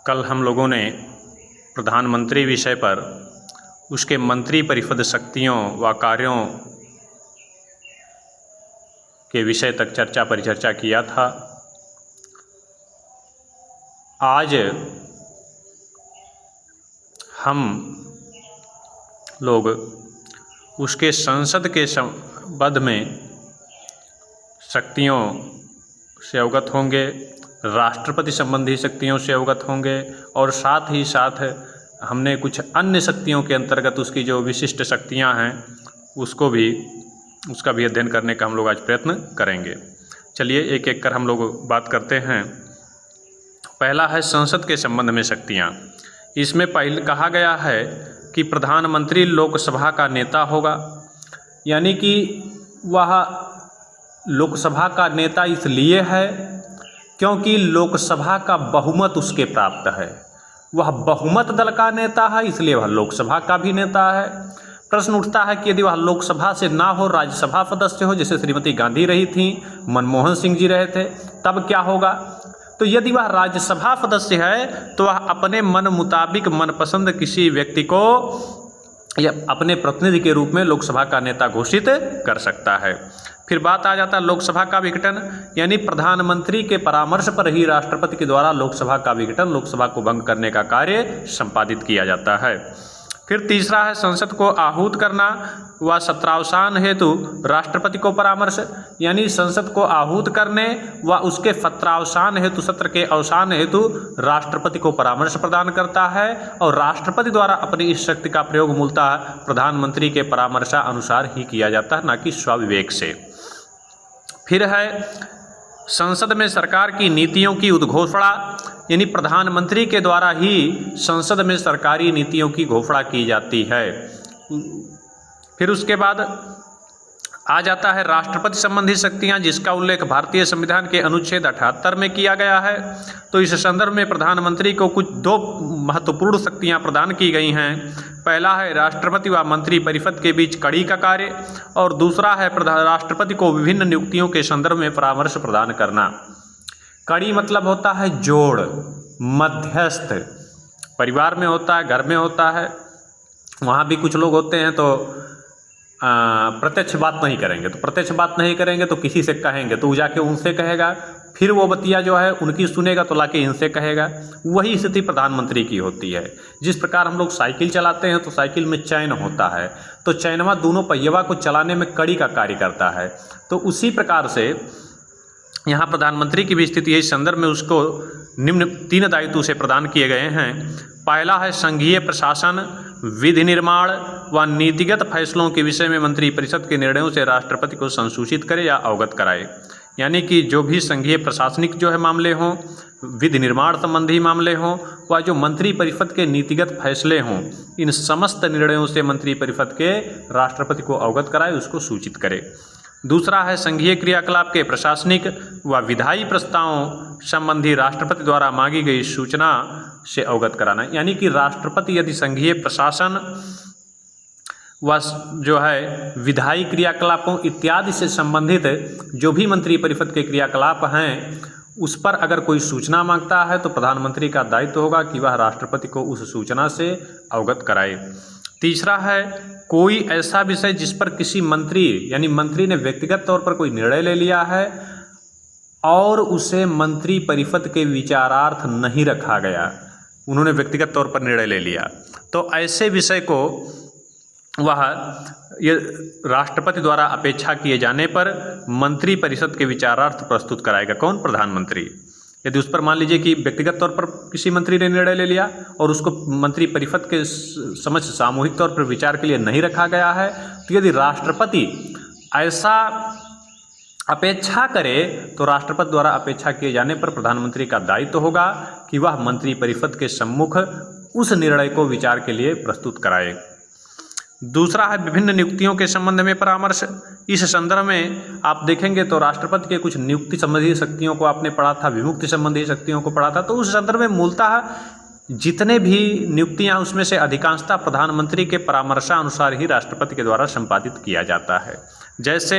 कल हम लोगों ने प्रधानमंत्री विषय पर उसके मंत्री परिषद शक्तियों व कार्यों के विषय तक परिचर्चा किया था। आज हम लोग उसके संसद के संबंध में शक्तियों से अवगत होंगे, राष्ट्रपति संबंधी शक्तियों से अवगत होंगे और साथ ही साथ हमने कुछ अन्य शक्तियों के अंतर्गत उसकी जो विशिष्ट शक्तियां हैं उसका भी अध्ययन करने का हम लोग आज प्रयत्न करेंगे। चलिए एक एक कर हम लोग बात करते हैं। पहला है संसद के संबंध में शक्तियां। इसमें पहले कहा गया है कि प्रधानमंत्री लोकसभा का नेता होगा, यानी कि वह लोकसभा का नेता इसलिए है क्योंकि लोकसभा का बहुमत उसके प्राप्त है। वह बहुमत दल का नेता है, इसलिए वह लोकसभा का भी नेता है। प्रश्न उठता है कि यदि वह लोकसभा से ना हो, राज्यसभा सदस्य हो, जैसे श्रीमती गांधी रही थी, मनमोहन सिंह जी रहे थे, तब क्या होगा? तो यदि वह राज्यसभा सदस्य है तो वह अपने मन मुताबिक मनपसंद किसी व्यक्ति को या अपने प्रतिनिधि के रूप में लोकसभा का नेता घोषित कर सकता है। फिर बात आ जाता है लोकसभा का विघटन, यानी प्रधानमंत्री के परामर्श पर ही राष्ट्रपति के द्वारा लोकसभा का विघटन, लोकसभा को भंग करने का कार्य संपादित किया जाता है। फिर तीसरा है संसद को आहूत करना व सत्रावसान हेतु राष्ट्रपति को परामर्श, यानी संसद को आहूत करने व उसके सत्रावसान हेतु, सत्र के अवसान हेतु राष्ट्रपति को परामर्श प्रदान करता है और राष्ट्रपति द्वारा अपनी इस शक्ति का प्रयोग मूलतः प्रधानमंत्री के परामर्शानुसार ही किया जाता है, न कि स्वविवेक से। फिर है संसद में सरकार की नीतियों की उद्घोषणा, यानी प्रधानमंत्री के द्वारा ही संसद में सरकारी नीतियों की घोषणा की जाती है। फिर उसके बाद आ जाता है राष्ट्रपति संबंधी शक्तियां, जिसका उल्लेख भारतीय संविधान के अनुच्छेद 78 में किया गया है। तो इस संदर्भ में प्रधानमंत्री को कुछ दो महत्वपूर्ण शक्तियां प्रदान की गई हैं। पहला है राष्ट्रपति व मंत्री परिषद के बीच कड़ी का कार्य और दूसरा है राष्ट्रपति को विभिन्न नियुक्तियों के संदर्भ में परामर्श प्रदान करना। कड़ी मतलब होता है जोड़, मध्यस्थ। परिवार में होता है, घर में होता है, वहाँ भी कुछ लोग होते हैं तो प्रत्यक्ष बात नहीं करेंगे, तो प्रत्यक्ष बात नहीं करेंगे तो किसी से कहेंगे तो वो जाके उनसे कहेगा, फिर वो बतिया जो है उनकी सुनेगा तो लाके इनसे कहेगा। वही स्थिति प्रधानमंत्री की होती है। जिस प्रकार हम लोग साइकिल चलाते हैं तो साइकिल में चैन होता है, तो चैनवा दोनों पहियवा को चलाने में कड़ी का कार्य करता है। तो उसी प्रकार से यहाँ प्रधानमंत्री की भी स्थिति है। इस संदर्भ में उसको निम्न 3 दायित्व से प्रदान किए गए हैं। पहला है संघीय प्रशासन, विधि निर्माण व नीतिगत फैसलों के विषय में मंत्रिपरिषद के निर्णयों से राष्ट्रपति को संसूचित करे या अवगत कराए, यानी कि जो भी संघीय प्रशासनिक जो है मामले हों, विधि निर्माण संबंधी मामले हों व जो मंत्रिपरिषद के नीतिगत फैसले हों, इन समस्त निर्णयों से मंत्रिपरिषद के राष्ट्रपति को अवगत कराए, उसको सूचित करे। दूसरा है संघीय क्रियाकलाप के प्रशासनिक व विधायी प्रस्तावों संबंधी राष्ट्रपति द्वारा मांगी गई सूचना से अवगत कराना, यानी कि राष्ट्रपति यदि संघीय प्रशासन व जो है विधायी क्रियाकलापों इत्यादि से संबंधित जो भी मंत्रिपरिषद के क्रियाकलाप हैं उस पर अगर कोई सूचना मांगता है तो प्रधानमंत्री का दायित्व होगा कि वह राष्ट्रपति को उस सूचना से अवगत कराए। तीसरा है कोई ऐसा विषय जिस पर किसी मंत्री, यानी मंत्री ने व्यक्तिगत तौर पर कोई निर्णय ले लिया है और उसे मंत्री परिषद के विचारार्थ नहीं रखा गया, उन्होंने व्यक्तिगत तौर पर निर्णय ले लिया, तो ऐसे विषय को वह ये राष्ट्रपति द्वारा अपेक्षा किए जाने पर मंत्री परिषद के विचारार्थ प्रस्तुत कराएगा। कौन? प्रधानमंत्री। यदि उस पर मान लीजिए कि व्यक्तिगत तौर पर किसी मंत्री ने निर्णय ले लिया और उसको मंत्री परिषद के समक्ष सामूहिक तौर पर विचार के लिए नहीं रखा गया है, तो यदि राष्ट्रपति ऐसा अपेक्षा करे तो राष्ट्रपति द्वारा अपेक्षा किए जाने पर प्रधानमंत्री का दायित्व होगा कि वह मंत्री परिषद के सम्मुख उस निर्णय को विचार के लिए प्रस्तुत कराए। दूसरा है विभिन्न नियुक्तियों के संबंध में परामर्श। इस संदर्भ में आप देखेंगे तो राष्ट्रपति के कुछ नियुक्ति संबंधी शक्तियों को आपने पढ़ा था, विमुक्ति संबंधी शक्तियों को पढ़ा था। तो उस संदर्भ में मूलतः जितने भी नियुक्तियां उसमें से अधिकांशतः प्रधानमंत्री के परामर्शानुसार ही राष्ट्रपति के द्वारा संपादित किया जाता है। जैसे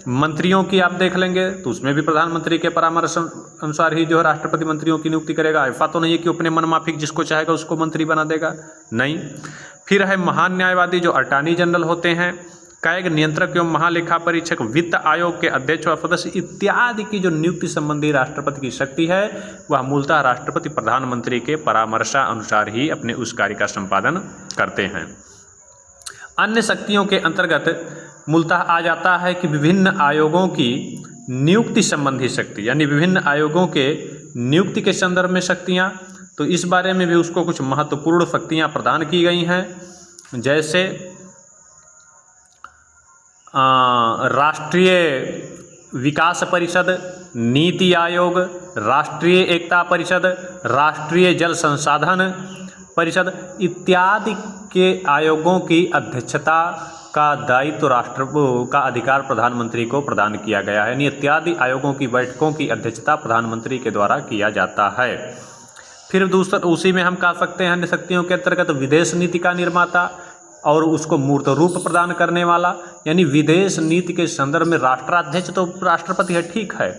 मंत्रियों की आप देख लेंगे तो उसमें भी प्रधानमंत्री के परामर्श अनुसार ही जो है राष्ट्रपति मंत्रियों की नियुक्ति करेगा। ऐसा तो नहीं है कि अपने मनमाफिक जिसको चाहेगा उसको मंत्री बना देगा, नहीं। फिर है महान न्यायवादी जो अटॉर्नी जनरल होते हैं, कैग नियंत्रक एवं महालेखा परीक्षक, वित्त आयोग के अध्यक्ष व सदस्य इत्यादि की जो नियुक्ति संबंधी राष्ट्रपति की शक्ति है वह मूलतः राष्ट्रपति प्रधानमंत्री के परामर्शानुसार ही अपने उस कार्य का संपादन करते हैं। अन्य शक्तियों के अंतर्गत मूलतः आ जाता है कि विभिन्न आयोगों की नियुक्ति संबंधी शक्ति, यानी विभिन्न आयोगों के नियुक्ति के संदर्भ में शक्तियाँ, तो इस बारे में भी उसको कुछ महत्वपूर्ण शक्तियाँ प्रदान की गई हैं। जैसे राष्ट्रीय विकास परिषद, नीति आयोग, राष्ट्रीय एकता परिषद, राष्ट्रीय जल संसाधन परिषद इत्यादि के आयोगों की अध्यक्षता का दायित्व का अधिकार प्रधानमंत्री को प्रदान किया गया है। यानी इत्यादि आयोगों की बैठकों की अध्यक्षता प्रधानमंत्री के द्वारा किया जाता है। फिर दूसरा उसी में हम कह सकते हैं अन्य शक्तियों के अंतर्गत विदेश नीति का निर्माता और उसको मूर्त रूप प्रदान करने वाला, यानी विदेश नीति के संदर्भ में राष्ट्राध्यक्ष तो राष्ट्रपति है, ठीक है,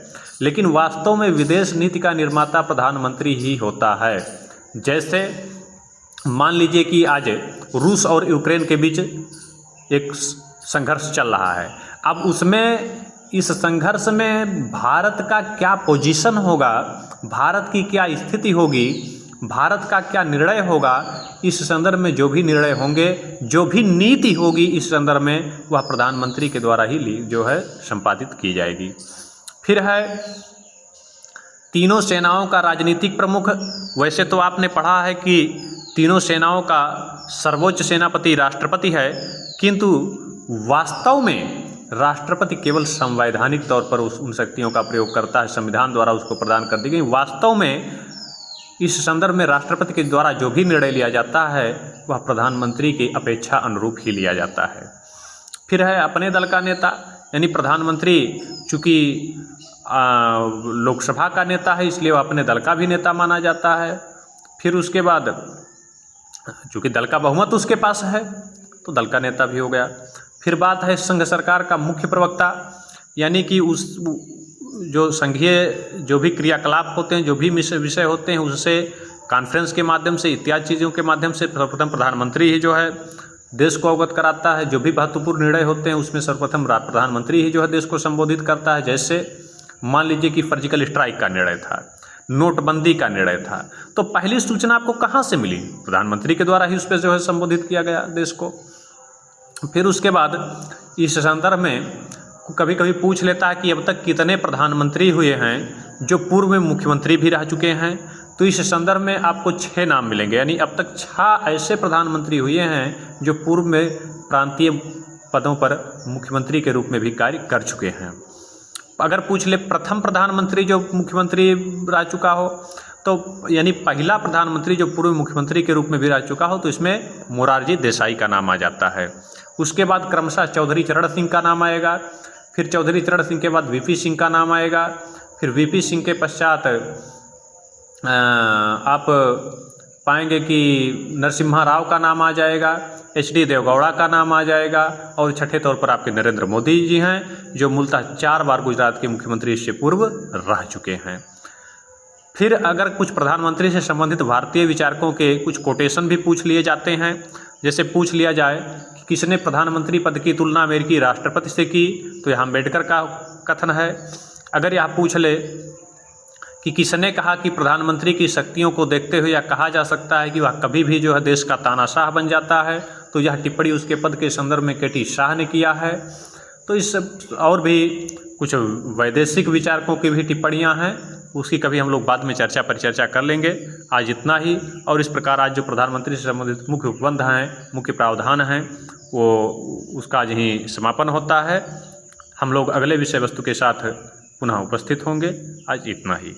लेकिन वास्तव में विदेश नीति का निर्माता प्रधानमंत्री ही होता है। जैसे मान लीजिए कि आज रूस और यूक्रेन के बीच एक संघर्ष चल रहा है, अब उसमें इस संघर्ष में भारत का क्या पोजीशन होगा, भारत की क्या स्थिति होगी, भारत का क्या निर्णय होगा, इस संदर्भ में जो भी निर्णय होंगे, जो भी नीति होगी इस संदर्भ में वह प्रधानमंत्री के द्वारा ही जो है संपादित की जाएगी। फिर है तीनों सेनाओं का राजनीतिक प्रमुख। वैसे तो आपने पढ़ा है कि तीनों सेनाओं का सर्वोच्च सेनापति राष्ट्रपति है, किंतु वास्तव में राष्ट्रपति केवल संवैधानिक तौर पर उन शक्तियों का प्रयोग करता है, संविधान द्वारा उसको प्रदान कर दी गई। वास्तव में इस संदर्भ में राष्ट्रपति के द्वारा जो भी निर्णय लिया जाता है वह प्रधानमंत्री की अपेक्षा अनुरूप ही लिया जाता है। फिर है अपने दल का नेता, यानी प्रधानमंत्री चूँकि लोकसभा का नेता है इसलिए वह अपने दल का भी नेता माना जाता है। फिर उसके बाद चूँकि दल का बहुमत उसके पास है तो दल का नेता भी हो गया। फिर बात है संघ सरकार का मुख्य प्रवक्ता, यानी कि उस जो संघीय जो भी क्रियाकलाप होते हैं, जो भी विषय होते हैं, उससे कॉन्फ्रेंस के माध्यम से इत्यादि चीज़ों के माध्यम से सर्वप्रथम प्रधानमंत्री ही जो है देश को अवगत कराता है। जो भी महत्वपूर्ण निर्णय होते हैं उसमें सर्वप्रथम प्रधानमंत्री ही जो है देश को संबोधित करता है। जैसे मान लीजिए कि सर्जिकल स्ट्राइक का निर्णय था, नोटबंदी का निर्णय था, तो पहली सूचना आपको कहाँ से मिली? प्रधानमंत्री के द्वारा ही उस पर जो है संबोधित किया गया देश को। फिर उसके बाद इस संदर्भ में कभी कभी पूछ लेता है कि अब तक कितने प्रधानमंत्री हुए हैं जो पूर्व में मुख्यमंत्री भी रह चुके हैं, तो इस संदर्भ में आपको 6 नाम मिलेंगे, यानी अब तक 6 ऐसे प्रधानमंत्री हुए हैं जो पूर्व में प्रांतीय पदों पर मुख्यमंत्री के रूप में भी कार्य कर चुके हैं। अगर पूछ ले प्रथम प्रधानमंत्री जो मुख्यमंत्री रह चुका हो, तो यानी पहला प्रधानमंत्री जो पूर्व मुख्यमंत्री के रूप में भी रह चुका हो, तो इसमें मोरारजी देसाई का नाम आ जाता है। उसके बाद क्रमशः चौधरी चरण सिंह का नाम आएगा, फिर चौधरी चरण सिंह के बाद वीपी सिंह का नाम आएगा, फिर वीपी सिंह के पश्चात आप पाएंगे कि नरसिम्हा राव का नाम आ जाएगा, HD देवगौड़ा का नाम आ जाएगा, और छठे तौर पर आपके नरेंद्र मोदी जी हैं जो मूलतः 4 बार गुजरात के मुख्यमंत्री इससे पूर्व रह चुके हैं। फिर अगर कुछ प्रधानमंत्री से संबंधित भारतीय विचारकों के कुछ कोटेशन भी पूछ लिए जाते हैं, जैसे पूछ लिया जाए कि किसने प्रधानमंत्री पद की तुलना अमेरिकी राष्ट्रपति से की, तो यह अम्बेडकर का कथन है। अगर यह पूछ ले कि किसने कहा कि प्रधानमंत्री की शक्तियों को देखते हुए यह कहा जा सकता है कि वह कभी भी जो है देश का तानाशाह बन जाता है, तो यह टिप्पणी उसके पद के संदर्भ में KT शाह ने किया है। तो इस और भी कुछ वैदेशिक विचारकों की भी टिप्पणियां हैं, उसकी कभी हम लोग बाद में परिचर्चा कर लेंगे। आज इतना ही। और इस प्रकार आज जो प्रधानमंत्री से संबंधित मुख्य उपबंध हैं, मुख्य प्रावधान हैं, वो उसका आज ही समापन होता है। हम लोग अगले विषय वस्तु के साथ पुनः उपस्थित होंगे। आज इतना ही।